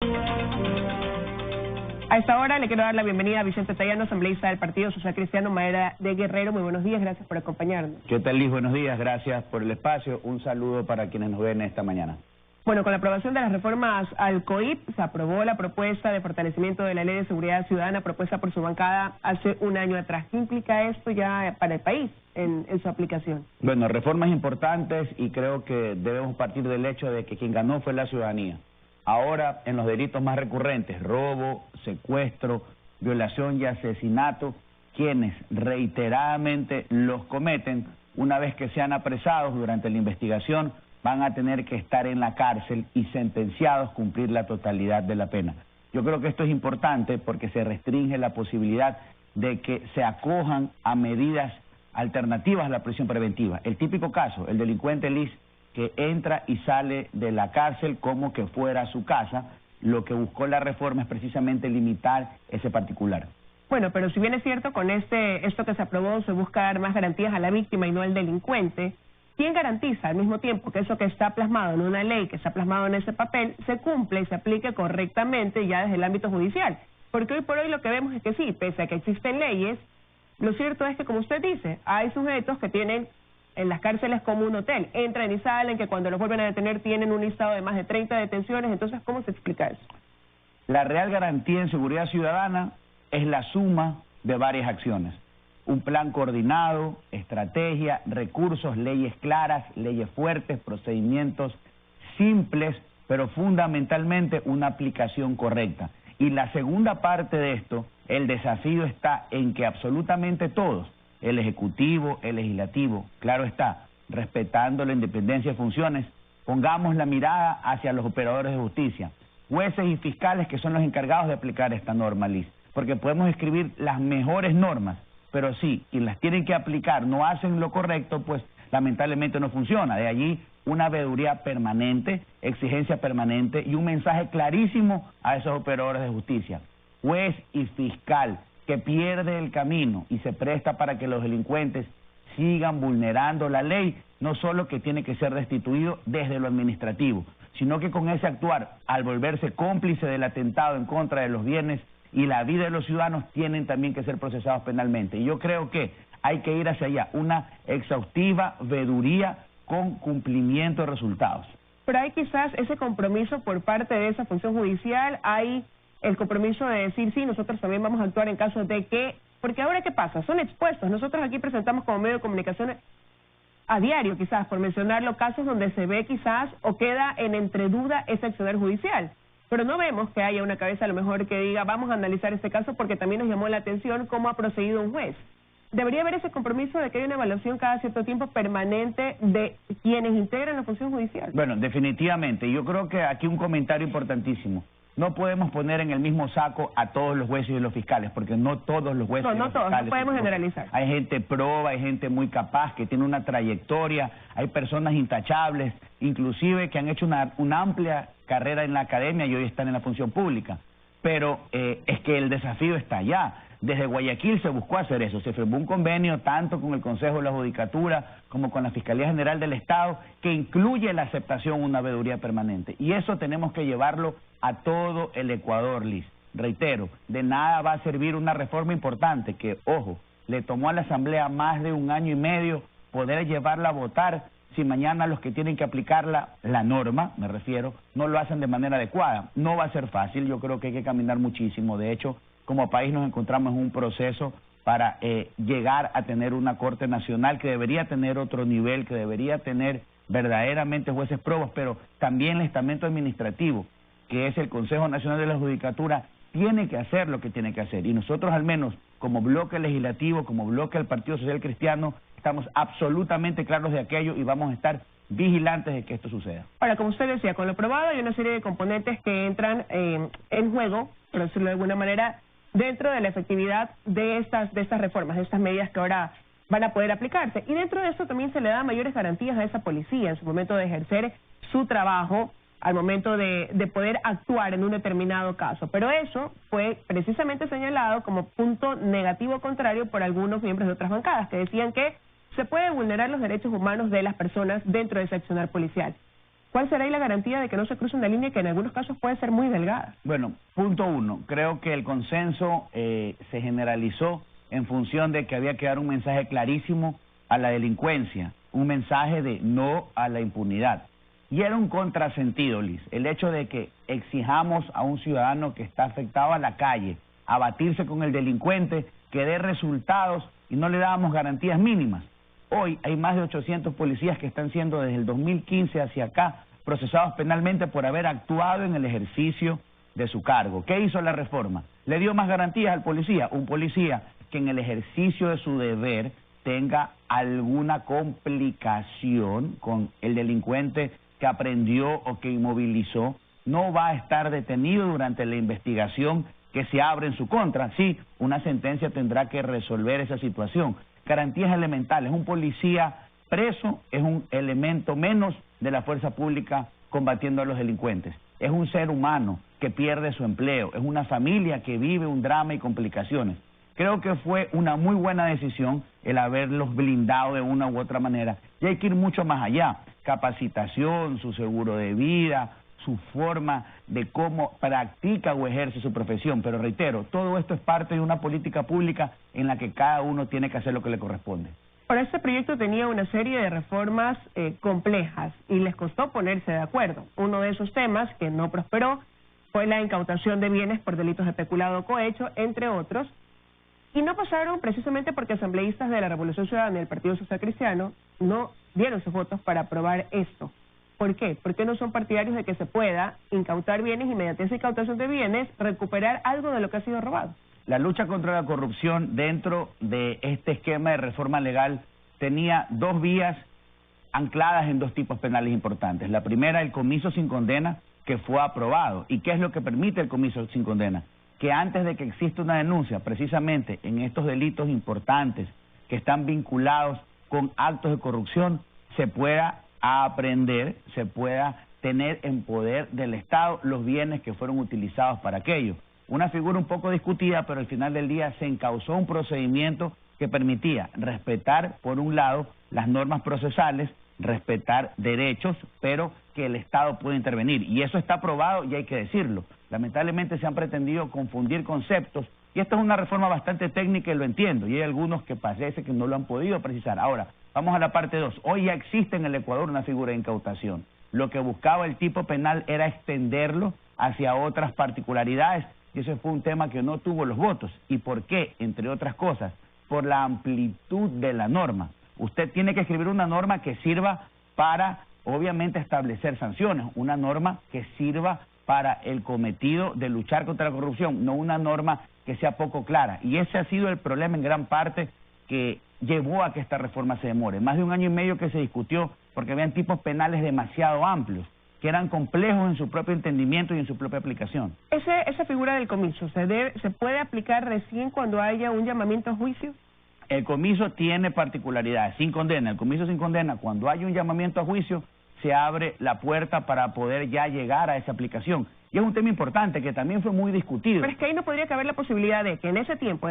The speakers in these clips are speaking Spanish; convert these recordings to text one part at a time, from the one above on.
A esta hora le quiero dar la bienvenida a Vicente Tayano, asambleísta del Partido Social Cristiano Madera de Guerrero. Muy buenos días, gracias por acompañarnos. ¿Qué tal, Liz? Buenos días, gracias por el espacio. Un saludo para quienes nos ven esta mañana. Bueno, con la aprobación de las reformas al COIP, se aprobó la propuesta de fortalecimiento de la Ley de Seguridad Ciudadana propuesta por su bancada hace un año atrás. ¿Qué implica esto ya para el país en su aplicación? Bueno, reformas importantes y creo que debemos partir del hecho de que quien ganó fue la ciudadanía. Ahora, en los delitos más recurrentes, robo, secuestro, violación y asesinato, quienes reiteradamente los cometen, una vez que sean apresados durante la investigación, van a tener que estar en la cárcel y sentenciados a cumplir la totalidad de la pena. Yo creo que esto es importante porque se restringe la posibilidad de que se acojan a medidas alternativas a la prisión preventiva. El típico caso, el delincuente Liz, que entra y sale de la cárcel como que fuera a su casa, lo que buscó la reforma es precisamente limitar ese particular. Bueno, pero si bien es cierto, con esto que se aprobó se busca dar más garantías a la víctima y no al delincuente, ¿quién garantiza al mismo tiempo que eso que está plasmado en una ley, que está plasmado en ese papel, se cumple y se aplique correctamente ya desde el ámbito judicial? Porque hoy por hoy lo que vemos es que sí, pese a que existen leyes, lo cierto es que, como usted dice, hay sujetos que tienen en las cárceles como un hotel, entran y salen, que cuando los vuelven a detener tienen un listado de más de 30 detenciones. Entonces, ¿cómo se explica eso? La real garantía en seguridad ciudadana es la suma de varias acciones. Un plan coordinado, estrategia, recursos, leyes claras, leyes fuertes, procedimientos simples, pero fundamentalmente una aplicación correcta. Y la segunda parte de esto, el desafío está en que absolutamente todos, el Ejecutivo, el Legislativo, claro está, respetando la independencia de funciones, pongamos la mirada hacia los operadores de justicia, jueces y fiscales que son los encargados de aplicar esta norma, Liz, porque podemos escribir las mejores normas, pero si quienes las tienen que aplicar no hacen lo correcto, pues lamentablemente no funciona. De allí una veeduría permanente, exigencia permanente y un mensaje clarísimo a esos operadores de justicia. Juez y fiscal que pierde el camino y se presta para que los delincuentes sigan vulnerando la ley, no solo que tiene que ser destituido desde lo administrativo, sino que con ese actuar, al volverse cómplice del atentado en contra de los bienes y la vida de los ciudadanos, tienen también que ser procesados penalmente. Y yo creo que hay que ir hacia allá, una exhaustiva veeduría con cumplimiento de resultados. Pero hay quizás ese compromiso por parte de esa función judicial, hay el compromiso de decir, sí, nosotros también vamos a actuar en caso de que, porque ahora ¿qué pasa? Son expuestos. Nosotros aquí presentamos como medio de comunicación a diario, quizás, por mencionarlo, casos donde se ve quizás o queda en entreduda ese accionar judicial. Pero no vemos que haya una cabeza a lo mejor que diga, vamos a analizar este caso porque también nos llamó la atención cómo ha procedido un juez. Debería haber ese compromiso de que haya una evaluación cada cierto tiempo permanente de quienes integran la función judicial. Bueno, definitivamente. Yo creo que aquí un comentario importantísimo. No podemos poner en el mismo saco a todos los jueces y los fiscales, porque no todos los jueces y los fiscales... No podemos generalizar. Hay gente proba, hay gente muy capaz, que tiene una trayectoria, hay personas intachables, inclusive que han hecho una amplia carrera en la academia y hoy están en la función pública. Pero es que el desafío está allá. Desde Guayaquil se buscó hacer eso, se firmó un convenio tanto con el Consejo de la Judicatura como con la Fiscalía General del Estado que incluye la aceptación de una veeduría permanente. Y eso tenemos que llevarlo a todo el Ecuador, Liz. Reitero, de nada va a servir una reforma importante que, ojo, le tomó a la Asamblea más de 1 año y medio poder llevarla a votar si mañana los que tienen que aplicarla, la norma, me refiero, no lo hacen de manera adecuada. No va a ser fácil, yo creo que hay que caminar muchísimo. De hecho, como país nos encontramos en un proceso para llegar a tener una Corte Nacional que debería tener otro nivel, que debería tener verdaderamente jueces probos, pero también el estamento administrativo, que es el Consejo Nacional de la Judicatura, tiene que hacer lo que tiene que hacer. Y nosotros, al menos, como bloque legislativo, como bloque del Partido Social Cristiano, estamos absolutamente claros de aquello y vamos a estar vigilantes de que esto suceda. Ahora, como usted decía, con lo probado hay una serie de componentes que entran en juego, por decirlo de alguna manera, dentro de la efectividad de estas reformas, de estas medidas que ahora van a poder aplicarse. Y dentro de eso también se le da mayores garantías a esa policía en su momento de ejercer su trabajo, al momento de poder actuar en un determinado caso. Pero eso fue precisamente señalado como punto negativo contrario por algunos miembros de otras bancadas, que decían que se pueden vulnerar los derechos humanos de las personas dentro de ese accionar policial. ¿Cuál será ahí la garantía de que no se cruce una línea que en algunos casos puede ser muy delgada? Bueno, punto uno, creo que el consenso se generalizó en función de que había que dar un mensaje clarísimo a la delincuencia, un mensaje de no a la impunidad. Y era un contrasentido, Liz, el hecho de que exijamos a un ciudadano que está afectado a la calle, a batirse con el delincuente, que dé resultados y no le dábamos garantías mínimas. Hoy hay más de 800 policías que están siendo desde el 2015 hacia acá procesados penalmente por haber actuado en el ejercicio de su cargo. ¿Qué hizo la reforma? Le dio más garantías al policía, un policía que en el ejercicio de su deber tenga alguna complicación con el delincuente que aprendió o que inmovilizó, no va a estar detenido durante la investigación que se abre en su contra. Sí, una sentencia tendrá que resolver esa situación. Garantías elementales, un policía preso es un elemento menos de la fuerza pública combatiendo a los delincuentes. Es un ser humano que pierde su empleo, es una familia que vive un drama y complicaciones. Creo que fue una muy buena decisión el haberlos blindado de una u otra manera. Y hay que ir mucho más allá. Capacitación, su seguro de vida, su forma de cómo practica o ejerce su profesión. Pero reitero, todo esto es parte de una política pública en la que cada uno tiene que hacer lo que le corresponde. Ahora, este proyecto tenía una serie de reformas complejas y les costó ponerse de acuerdo. Uno de esos temas que no prosperó fue la incautación de bienes por delitos de peculado o cohecho, entre otros. Y no pasaron precisamente porque asambleístas de la Revolución Ciudadana y del Partido Social Cristiano no dieron sus votos para aprobar esto. ¿Por qué? Porque no son partidarios de que se pueda incautar bienes y mediante esa incautación de bienes recuperar algo de lo que ha sido robado. La lucha contra la corrupción dentro de este esquema de reforma legal tenía dos vías ancladas en dos tipos penales importantes. La primera, el comiso sin condena, que fue aprobado. ¿Y qué es lo que permite el comiso sin condena? Que antes de que exista una denuncia, precisamente en estos delitos importantes que están vinculados con actos de corrupción, se pueda aprender, se pueda tener en poder del Estado los bienes que fueron utilizados para aquello. Una figura un poco discutida, pero al final del día se encauzó un procedimiento que permitía respetar, por un lado, las normas procesales, respetar derechos, pero que el Estado puede intervenir. Y eso está aprobado y hay que decirlo. Lamentablemente se han pretendido confundir conceptos y esta es una reforma bastante técnica y lo entiendo. Y hay algunos que parece que no lo han podido precisar. Ahora, vamos a la parte 2. Hoy ya existe en el Ecuador una figura de incautación. Lo que buscaba el tipo penal era extenderlo hacia otras particularidades y ese fue un tema que no tuvo los votos. ¿Y por qué? Entre otras cosas, por la amplitud de la norma. Usted tiene que escribir una norma que sirva para, obviamente, establecer sanciones, una norma que sirva para el cometido de luchar contra la corrupción, no una norma que sea poco clara. Y ese ha sido el problema en gran parte que llevó a que esta reforma se demore. Más de 1 año y medio que se discutió porque habían tipos penales demasiado amplios, que eran complejos en su propio entendimiento y en su propia aplicación. ¿Esa figura del comiso se puede aplicar recién cuando haya un llamamiento a juicio? El comiso tiene particularidades, sin condena. El comiso sin condena, cuando hay un llamamiento a juicio, se abre la puerta para poder ya llegar a esa aplicación. Y es un tema importante que también fue muy discutido. Pero es que ahí no podría caber la posibilidad de que en ese tiempo,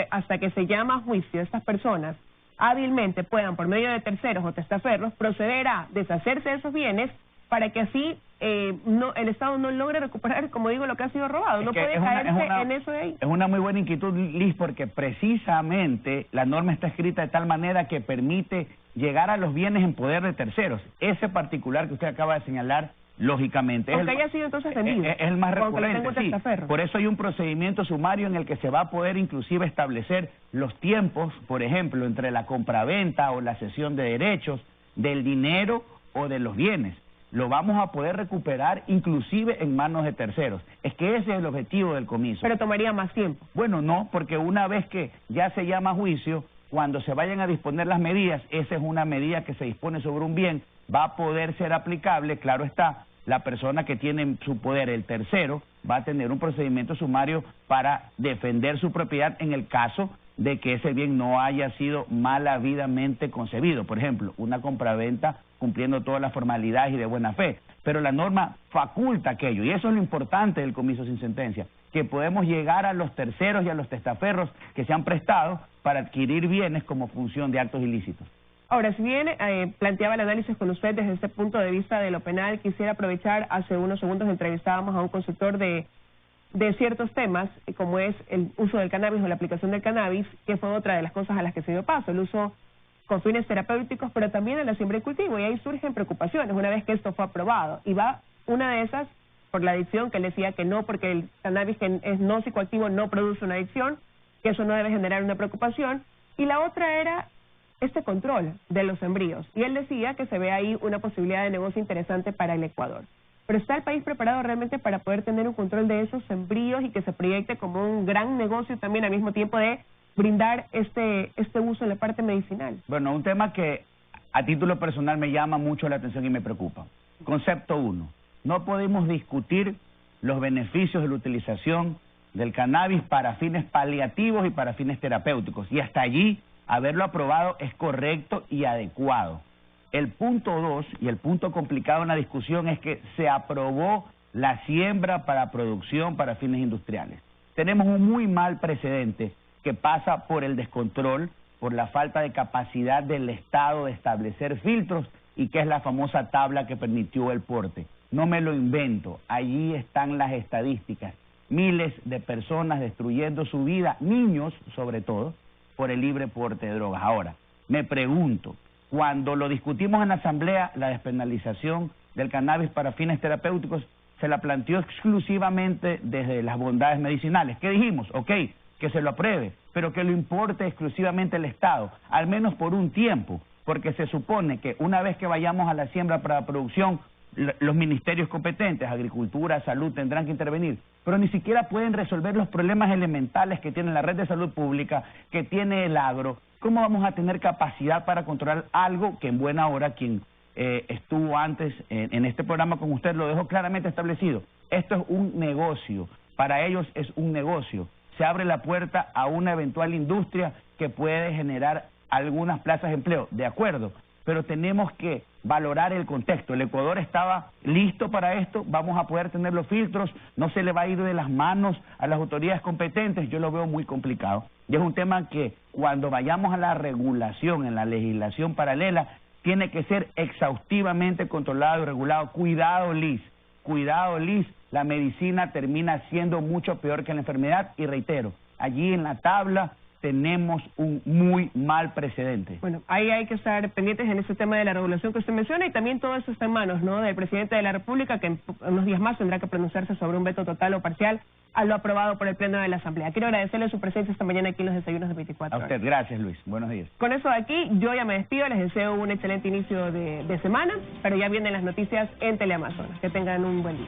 hasta que se llama a juicio, estas personas hábilmente puedan, por medio de terceros o testaferros, proceder a deshacerse de esos bienes para que así el Estado no logre recuperar, como digo, lo que ha sido robado. No puede caerse en eso de ahí. Es una muy buena inquietud, Liz, porque precisamente la norma está escrita de tal manera que permite llegar a los bienes en poder de terceros. Ese particular que usted acaba de señalar, lógicamente, aunque haya sido entonces vendido, es el más recurrente, sí. Por eso hay un procedimiento sumario en el que se va a poder inclusive establecer los tiempos, por ejemplo, entre la compraventa o la cesión de derechos, del dinero o de los bienes. Lo vamos a poder recuperar inclusive en manos de terceros. Es que ese es el objetivo del comiso. Pero tomaría más tiempo. Bueno, no, porque una vez que ya se llama a juicio, cuando se vayan a disponer las medidas, esa es una medida que se dispone sobre un bien, va a poder ser aplicable, claro está, la persona que tiene en su poder, el tercero, va a tener un procedimiento sumario para defender su propiedad en el caso de que ese bien no haya sido malhabidamente concebido. Por ejemplo, una compraventa cumpliendo todas las formalidades y de buena fe. Pero la norma faculta aquello, y eso es lo importante del comiso sin sentencia, que podemos llegar a los terceros y a los testaferros que se han prestado para adquirir bienes como función de actos ilícitos. Ahora, si bien planteaba el análisis con usted desde este punto de vista de lo penal, quisiera aprovechar, hace unos segundos entrevistábamos a un consultor de ciertos temas, como es el uso del cannabis o la aplicación del cannabis, que fue otra de las cosas a las que se dio paso, el uso con fines terapéuticos, pero también en la siembra y cultivo, y ahí surgen preocupaciones una vez que esto fue aprobado, y va una de esas por la adicción, que él decía que no, porque el cannabis que es no psicoactivo no produce una adicción, que eso no debe generar una preocupación, y la otra era este control de los sembríos, y él decía que se ve ahí una posibilidad de negocio interesante para el Ecuador. Pero ¿está el país preparado realmente para poder tener un control de esos sembríos y que se proyecte como un gran negocio también al mismo tiempo de brindar este uso en la parte medicinal? Bueno, un tema que a título personal me llama mucho la atención y me preocupa. Concepto 1. No podemos discutir los beneficios de la utilización del cannabis para fines paliativos y para fines terapéuticos. Y hasta allí, haberlo aprobado es correcto y adecuado. El punto 2 y el punto complicado en la discusión es que se aprobó la siembra para producción para fines industriales. Tenemos un muy mal precedente que pasa por el descontrol, por la falta de capacidad del Estado de establecer filtros y que es la famosa tabla que permitió el porte. No me lo invento, allí están las estadísticas. Miles de personas destruyendo su vida, niños sobre todo, por el libre porte de drogas. Ahora, me pregunto, cuando lo discutimos en la Asamblea, la despenalización del cannabis para fines terapéuticos se la planteó exclusivamente desde las bondades medicinales. ¿Qué dijimos? Ok, que se lo apruebe, pero que lo importe exclusivamente el Estado, al menos por un tiempo, porque se supone que una vez que vayamos a la siembra para la producción, los ministerios competentes, Agricultura, Salud, tendrán que intervenir, pero ni siquiera pueden resolver los problemas elementales que tiene la red de salud pública, que tiene el agro. ¿Cómo vamos a tener capacidad para controlar algo que en buena hora quien estuvo antes en este programa con usted lo dejó claramente establecido? Esto es un negocio, para ellos es un negocio. Se abre la puerta a una eventual industria que puede generar algunas plazas de empleo, de acuerdo, pero tenemos que valorar el contexto. El Ecuador estaba listo para esto, vamos a poder tener los filtros, no se le va a ir de las manos a las autoridades competentes, yo lo veo muy complicado. Y es un tema que cuando vayamos a la regulación, en la legislación paralela, tiene que ser exhaustivamente controlado y regulado. Cuidado, Liz, la medicina termina siendo mucho peor que la enfermedad y reitero, allí en la tabla tenemos un muy mal precedente. Bueno, ahí hay que estar pendientes en ese tema de la regulación que usted menciona y también todo eso está en manos, ¿no?, del presidente de la República, que en unos días más tendrá que pronunciarse sobre un veto total o parcial a lo aprobado por el Pleno de la Asamblea. Quiero agradecerle su presencia esta mañana aquí en los desayunos de 24 horas. A usted, gracias Luis, buenos días. Con eso de aquí, yo ya me despido, les deseo un excelente inicio de semana, pero ya vienen las noticias en Teleamazonas. Que tengan un buen día.